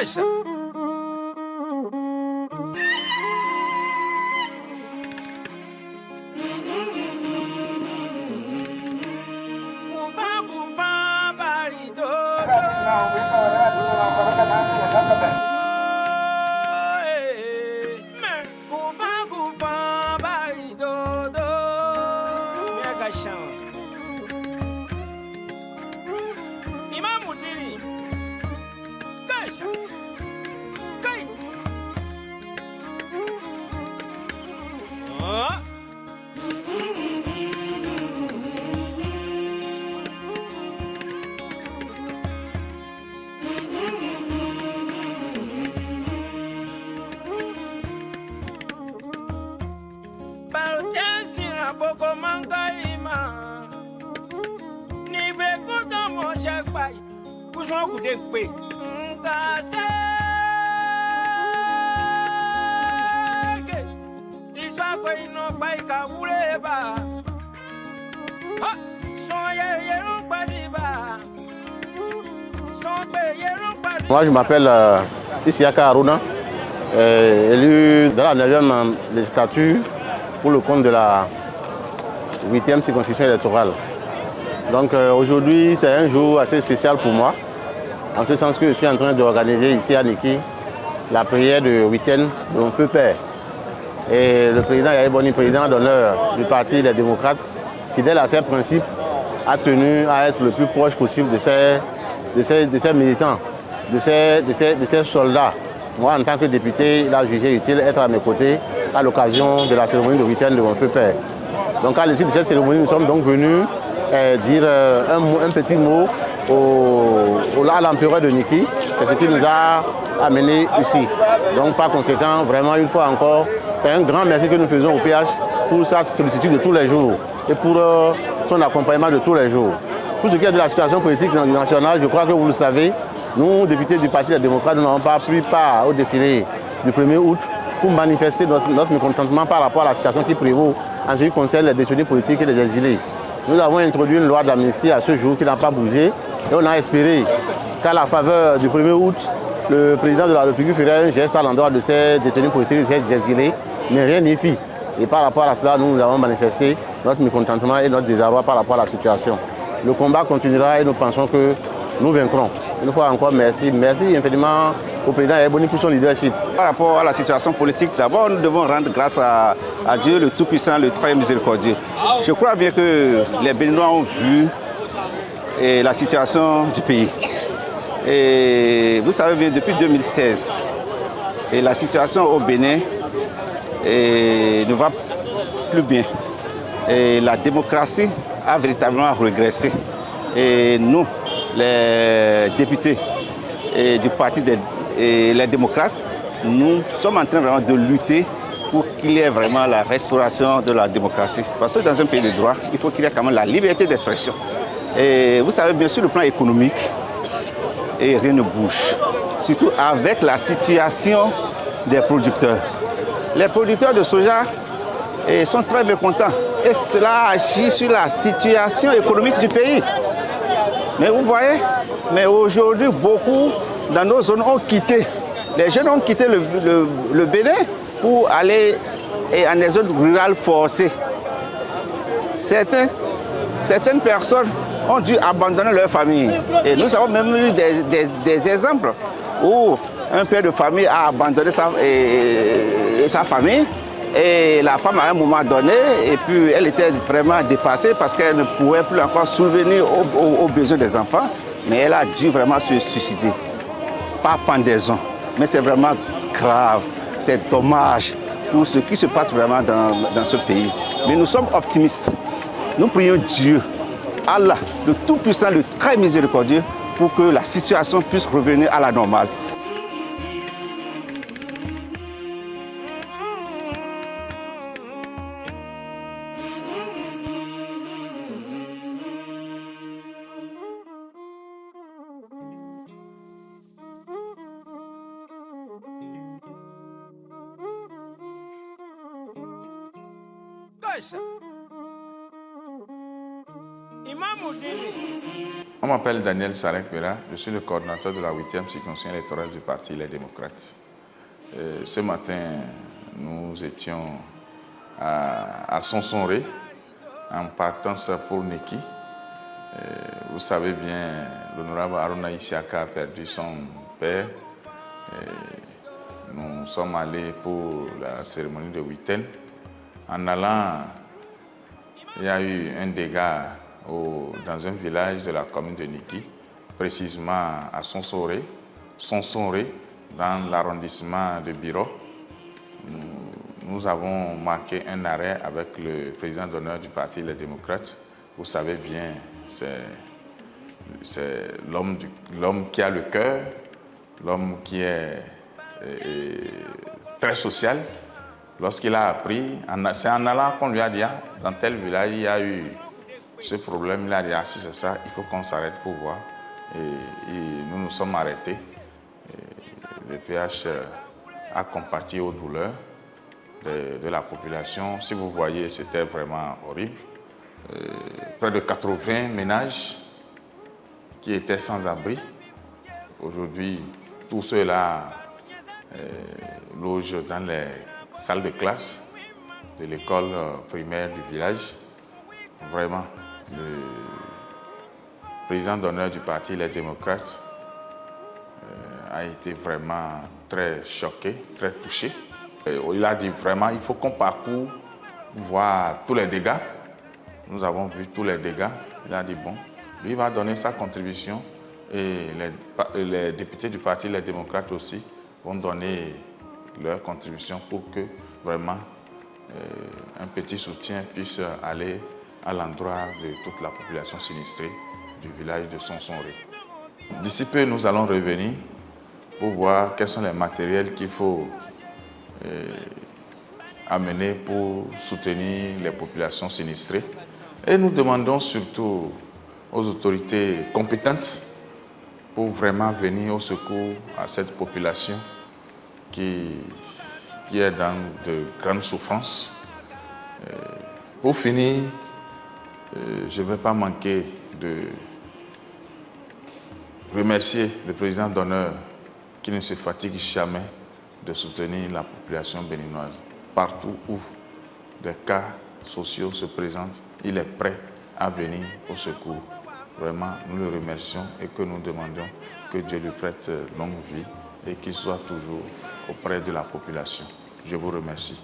Guys. Moi, je m'appelle Isiaka Aruna, élu dans la 9e législature pour le compte de la 8e circonscription électorale. Donc aujourd'hui, c'est un jour assez spécial pour moi, en ce sens que je suis en train d'organiser ici à Niki la prière de week-end de mon feu père. Et le président Yahya Boni, président d'honneur du Parti des démocrates, fidèle à ses principes, a tenu à être le plus proche possible de ses militants, de ces soldats. Moi, en tant que député, il a jugé utile d'être à mes côtés à l'occasion de la cérémonie de week-end de mon feu père. Donc à l'issue de cette cérémonie, nous sommes donc venus dire un petit mot à l'empereur de Niki. C'est ce qui nous a amenés ici. Donc par conséquent, vraiment une fois encore, c'est un grand merci que nous faisons au PH pour sa sollicitude de tous les jours et pour son accompagnement de tous les jours. Pour ce qui est de la situation politique nationale, je crois que vous le savez, nous, députés du Parti des démocrates, nous n'avons pas pris part au défilé du 1er août pour manifester notre mécontentement par rapport à la situation qui prévaut en ce qui concerne les détenus politiques et les exilés. Nous avons introduit une loi d'amnistie à ce jour qui n'a pas bougé et on a espéré qu'à la faveur du 1er août, le président de la République ferait un geste à l'endroit de ces détenus politiques et ces exilés, mais rien n'y fit. Et par rapport à cela, nous avons manifesté notre mécontentement et notre désarroi par rapport à la situation. Le combat continuera et nous pensons que nous vaincrons. Une fois encore, merci. Merci infiniment au président Yahya Boni pour son leadership. Par rapport à la situation politique, d'abord, nous devons rendre grâce à Dieu, le Tout-Puissant, le Très Miséricordieux. Je crois bien que les Béninois ont vu la situation du pays. Et vous savez bien, depuis 2016, la situation au Bénin ne va plus bien. Et la démocratie a véritablement régressé. Et nous, les députés du Parti des démocrates, nous sommes en train vraiment de lutter pour qu'il y ait vraiment la restauration de la démocratie. Parce que dans un pays de droit, il faut qu'il y ait quand même la liberté d'expression. Et vous savez, bien sûr, le plan économique, et rien ne bouge. Surtout avec la situation des producteurs. Les producteurs de soja sont très mécontents. Et cela agit sur la situation économique du pays. Mais vous voyez, mais aujourd'hui, beaucoup dans nos zones ont quitté. Les jeunes ont quitté le Bénin pour aller en des zones rurales forcées. Certaines personnes ont dû abandonner leur famille. Et nous avons même eu des exemples où un père de famille a abandonné sa famille. Et la femme, à un moment donné, et puis elle était vraiment dépassée parce qu'elle ne pouvait plus encore subvenir aux besoins des enfants. Mais elle a dû vraiment se suicider. Pas pendaison, mais c'est vraiment grave. C'est dommage pour ce qui se passe vraiment dans ce pays. Mais nous sommes optimistes. Nous prions Dieu, Allah, le Tout-Puissant, le Très Miséricordieux, pour que la situation puisse revenir à la normale. Imam Dini On m'appelle Daniel Sarek-Bera, je suis le coordinateur de la 8e circonscription électorale du Parti Les Démocrates. Ce matin, nous étions à Sonsonré, en partance pour Neki. Vous savez bien, l'honorable Aruna Isiaka a perdu son père. Nous sommes allés pour la cérémonie de Witten. En allant, il y a eu un dégât dans un village de la commune de Neki, précisément à Sonsonré, dans l'arrondissement de Biro. Nous avons marqué un arrêt avec le président d'honneur du Parti Les Démocrates. Vous savez bien, c'est l'homme qui a le cœur, l'homme qui est très social. Lorsqu'il a appris, c'est en allant qu'on lui a dit, dans tel village, il y a eu ce problème, il a dit, si c'est ça, il faut qu'on s'arrête pour voir. Et nous nous sommes arrêtés. Le PH a compati aux douleurs de la population. Si vous voyez, c'était vraiment horrible. Près de 80 ménages qui étaient sans abri. Aujourd'hui, tous ceux-là logent dans les salles de classe de l'école primaire du village. Vraiment, le président d'honneur du Parti Les Démocrates a été vraiment très choqué, très touché. Il a dit vraiment, il faut qu'on parcourt pour voir tous les dégâts. Nous avons vu tous les dégâts. Il a dit, bon, lui va donner sa contribution et les députés du Parti Les Démocrates aussi vont donner leur contribution pour que vraiment un petit soutien puisse aller à l'endroit de toute la population sinistrée du village de Sonsonré. D'ici peu, nous allons revenir pour voir quels sont les matériels qu'il faut amener pour soutenir les populations sinistrées. Et nous demandons surtout aux autorités compétentes pour vraiment venir au secours à cette population qui est dans de grandes souffrances. Pour finir, je ne vais pas manquer de remercier le président d'honneur qui ne se fatigue jamais de soutenir la population béninoise. Partout où des cas sociaux se présentent, il est prêt à venir au secours. Vraiment, nous le remercions et que nous demandons que Dieu lui prête longue vie et qu'il soit toujours auprès de la population. Je vous remercie.